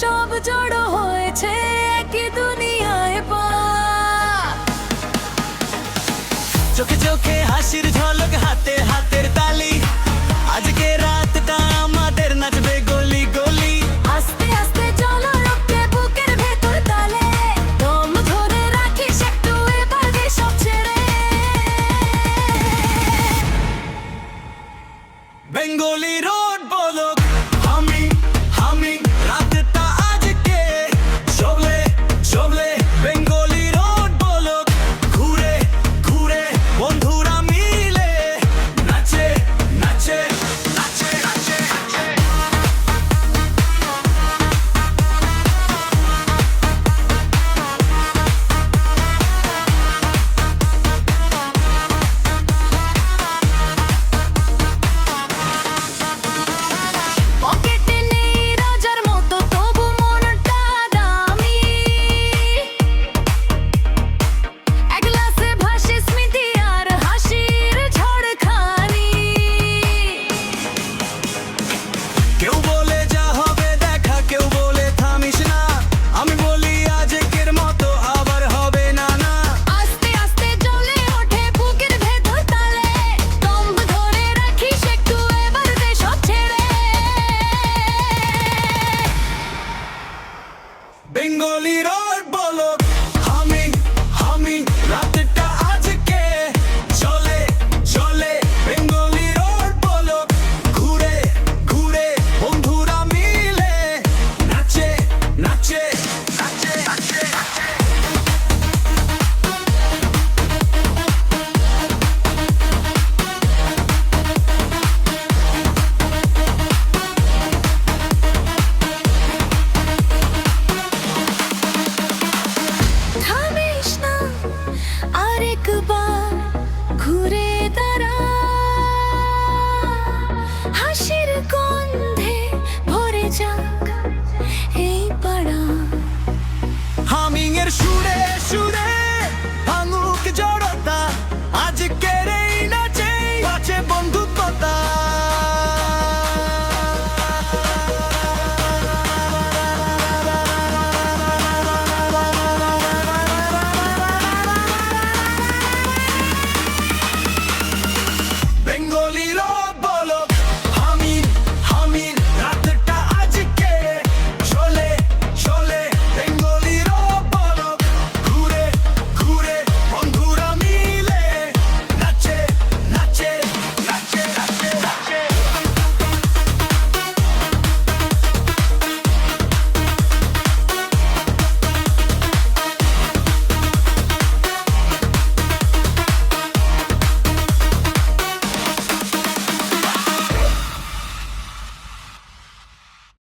সব জড়ো হয়েছে একই দুনিয়ায় পা। চোখে চোখে হাসির ঝলক, হাতে হাতের তালি, আজকে রাতটা আমাদের নাচবে গলি গলি। আস্তে আস্তে চলো রক্তে বুকের ভেতর তালে, দম ধরে রাখিস একটু এবার দে সব ছেড়ে। বেঙ্গলি রোড বলো হামি হামি, রাতটা আজকে চলে চলে। বেঙ্গলি রোড বলো ঘুরে ঘুরে, বন্ধুরা মিলে নাচে নাচে নাচে নাচে নাচে। পকেটে নেই রাজার মতো তবু মনটা দামি, এক গ্লাসে ভাসে স্মৃতি আর হাসির ঝড়খানি। কেউ বলে যা হবে দেখা, কেউ বলে থামিস না, আমি বলি আজকের মতো আবার হবে না না। আস্তে আস্তে জ্বলে ওঠে বুকের ভেতর তালে, দম ধরে রাখিস একটু এবার দে সব ছেড়ে। বেঙ্গলি রোড বলো হামি হামি, রাতটা আজকে চলে চলে। বেঙ্গলি রোড বলো ঘুরে ঘুরে, বন্ধুরা মিলে নাচে নাচে নাচে নাচে নাচে। থামিস না আরেকবার ঘুরে